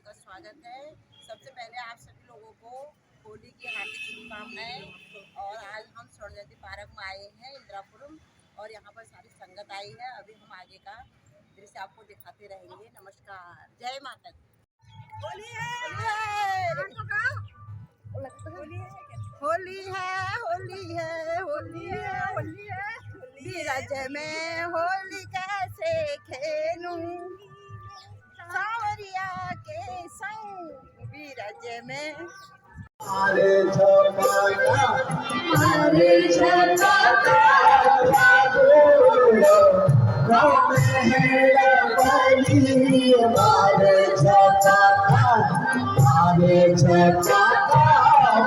लोगों का स्वागत है। सबसे पहले आप सभी लोगों को होली की हार्दिक शुभकामनाएं। और आज हम स्वर्ण जयंती पार्क में आए हैं इंदिरापुरम, और यहाँ पर सारी संगत आई है। अभी हम आगे का दृश्य आपको दिखाते रहेंगे। नमस्कार, जय माता दी। होली है, होली है, होली है, होली है, होली है। बीरज में होली कैसे खेलूं, सावरिया के संग बीरज में। हरे छपाया हरे छपाया हरे छपाया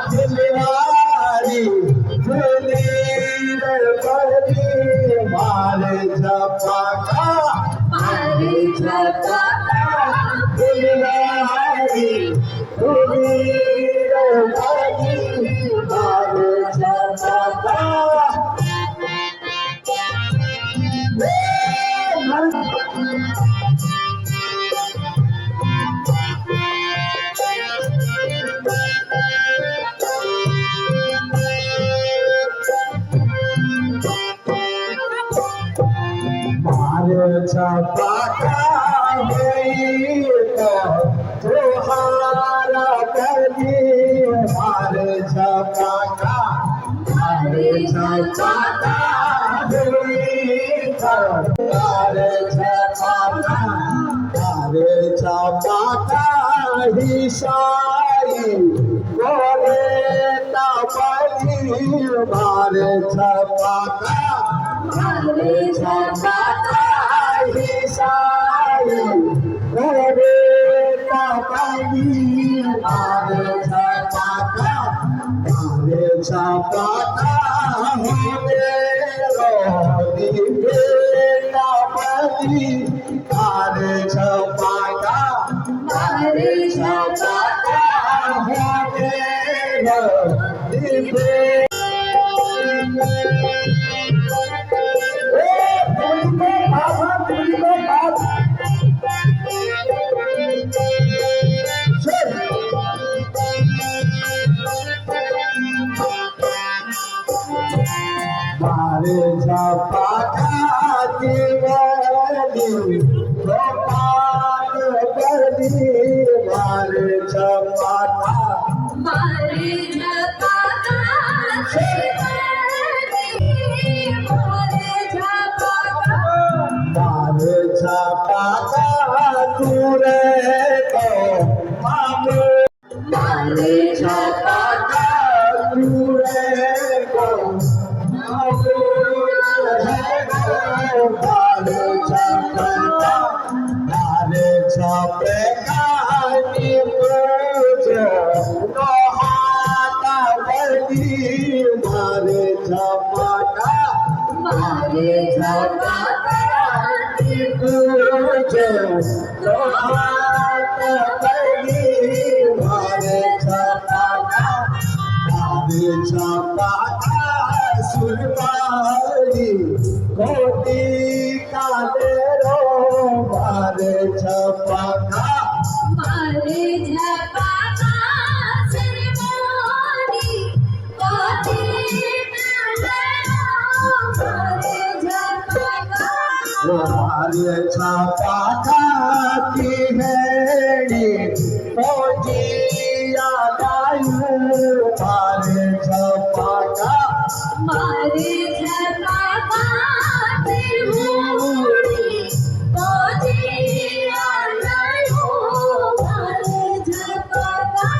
फुलवारी फुली बड़ी हरे छपाया हरे छपाया फुलवारी फुली छपाका तुहारा कली हरे छपाका हरे छपाका हरे छपाका हरे छपाका हिसाई बोले ना बली हरे छपाका हरे छपाका हिसाई बोले ना बली हरे छपाका हरे छपाका हरे रोदी बेटा बली हरे छपाका हरे छपाका हरे रोदी हरे छपाका दिवाली गोपाल गली हरे छपाका हरे छपाका हरे छपाका तुरे को मामे हरे छपाका तुरे को हरे छपाका हरे छपाका लोहाता बली हरे छपाका हरे छपाका लोहाता बली हरे छपाका हरे छपाका सुरबारी कोटी काले रो हरे छपाका हरे छपाका सरवारी कोटी हरे छपाका हरे छपाका की हेड़ी फौजिया गायू हरे छपाका हरे छपाका त्रिभुवनी पोजिया लायो हरे छपाका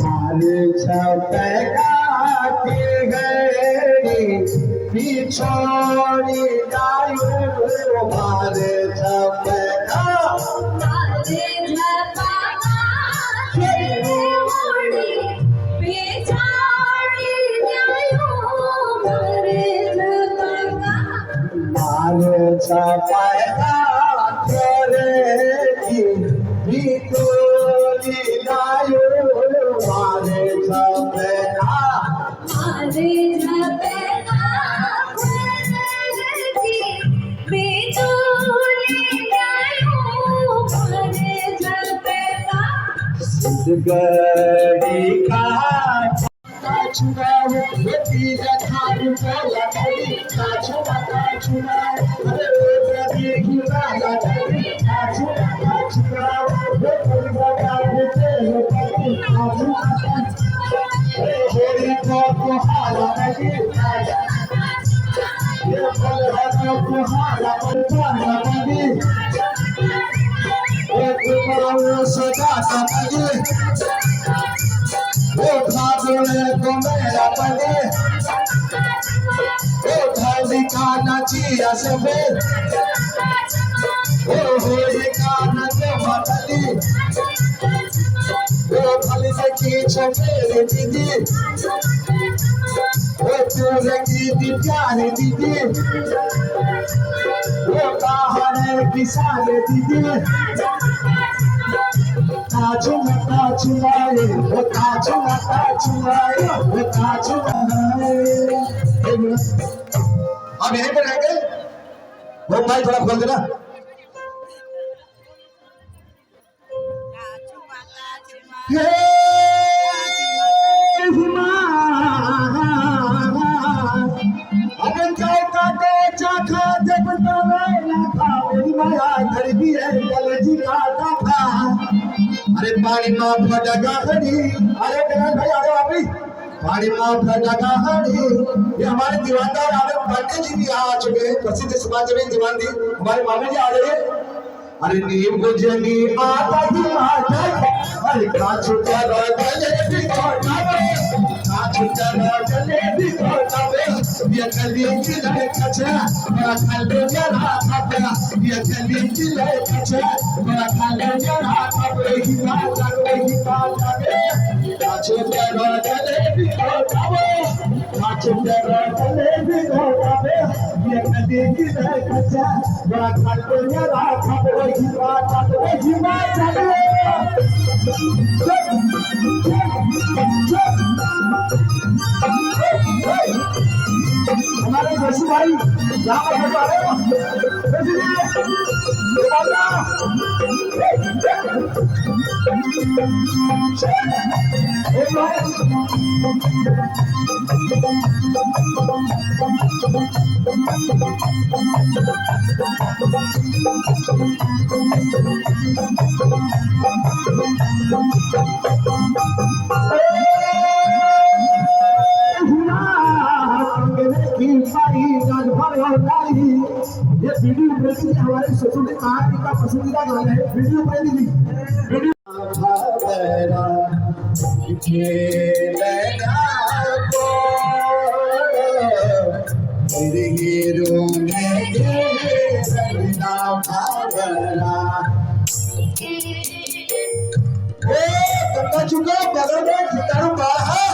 हरे छपाका की हेड़ी पिछोड़ी गायू हरे छपाका हरे छपाका त्रिभुवनी पिछाड़ी लायो हरे छपाका हरे छपाका तेरे की भीतोरी गायू हरे छपाका गड़ी का छुड़ाओ तीर धार बोला गड़ी का छुड़ाओ अरे गड़ी गिरा गड़ी का छुड़ाओ वो कोई बता देते हो गड़ी का छुड़ाओ होरी को हारा गड़ी ये फल है को हारा गड़ी वो तुम्हारा सदा सदा वो भागने को मेरा पले वो थाली खाना चिया सबे वो होली खाना के मतली वो फली से खींचो मेरे दीदी वो पूरे की प्यारे दीदी वो कहानी किसान दीदी ताजू लाए वो ताजू लाए वो ताजू अब यहीं पर रहेंगे वो भाई थोड़ा खोल देना अगर जाओ काटे चाखा जब तो मेरा था मेरी माया धरती है कलेजी काटा था अरे पानी माँ फटका हरी अरे करण भाई आ रहे हो अभी पानी माँ फटका हरी ये हमारे दीवानदार आनंद पांडे जी भी आ चुके हैं प्रसिद्ध समाजसेवी दीवान जी हमारे मामा जी आ रहे हैं अरे नीम गुजनी आता ही आता अरे काचू चलो जलेबी काचू चलो जलेबी ये कली की लड़े कचा मेरा खाले मेरा खापरा ये कली की लड़े कचा मेरा खाले मेरा खापरा ही बात लगे काचू चलो जलेबी काचू चलो जलेबी ये कली की लड़े कचा मेरा खाले मेरा खापरा ही बात लगे हमारे जैसे भाई यहाँ पर आ रहे हो ये वीडियो प्रेमी हमारे ससुर ने कहा इनका पसंदीदा गाना है वीडियो प्रेमी वीडियो चुका बगल में खितारू बाहर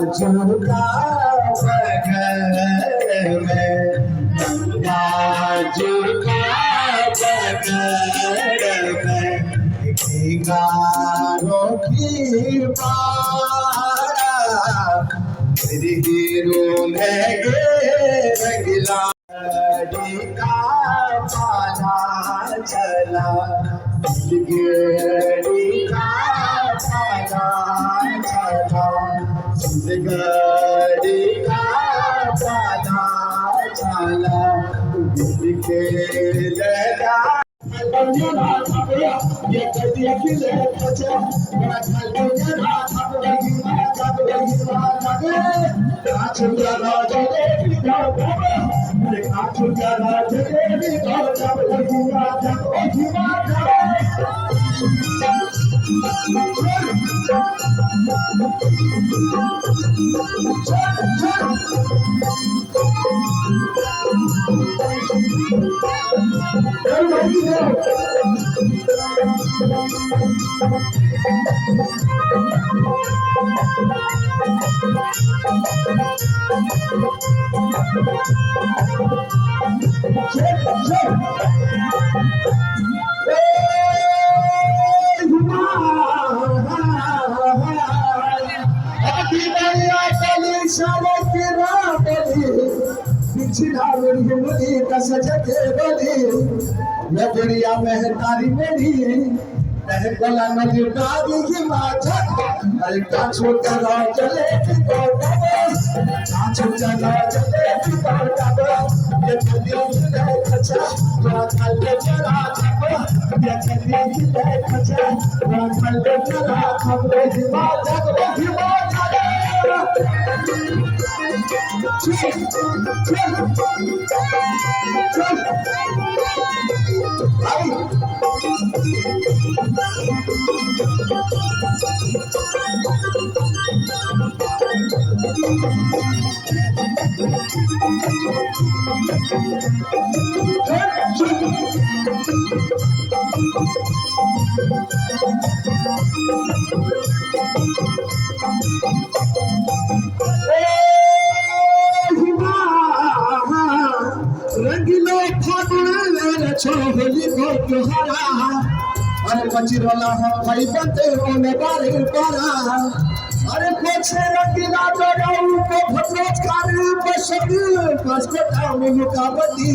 झुका बगल में झुका बगल में गानों की पारा मेरी हीरों में रंगीला का पाना चला गिरी का पाना चला गड़ी का पाना चला के लगा ये कदिया की ले बचा मेरा खाली मेरा खाबड़ा की मेरा खाबड़ा की लगे काचू जला जले भी जाओ मेरे काचू जला जले भी जाओ जब लगूंगा जब ओझिमा ना मेरी मुनी कस जगे बोली मैं दुनिया में तारी मेरी मैं गला नदी डाली की माथा अरे कांचो करा चले तो कांचो चला चले तो ये चली ले खचा तो खल्ले चला खपो ये चली ले खचा तो खल्ले चला खपो हिमाचल रंगीलो फागुन छोहली को त्योहारा अरे बचिरोला हम भाई बनते होने बारे पारा अरे पीछे रंगीला डराऊ को भद्रोज कारी बसती बस को काम मुकाबती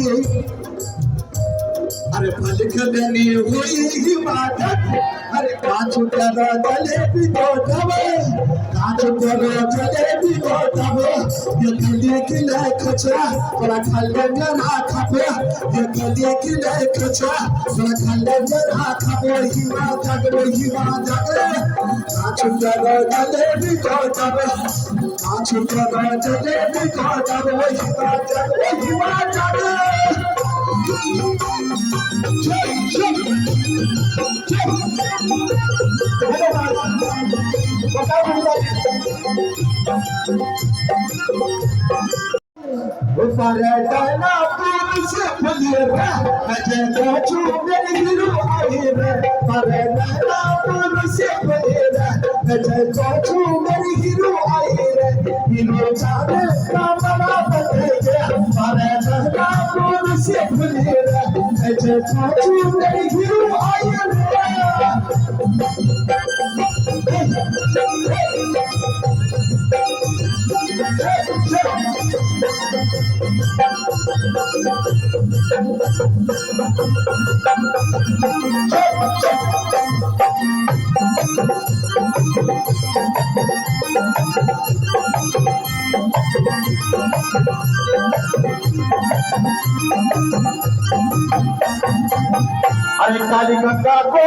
अरे फलिक देनी हुई हिमाचल अरे कांचू करो जलेबी तो जबे कांचू करो जलेबी तो जबे ये गली की ले खचा थोड़ा खल्ले जरा खपे ये गली की ले खचा थोड़ा खल्ले जरा खपे हिमाचल कांचू करो जलेबी तो जबे कांचू करो जलेबी तो जबे हिमाचल डाला से फलिएगा अजय बाजू मेरी हीरो आई रे डाला से फलिएगा अजय बाजू मेरी हीरो आई रे हीरो जाने का बड़ा बनेगा डाला से फलिएगा अजय बाजू मेरी हीरो आई अरे काली गंगा को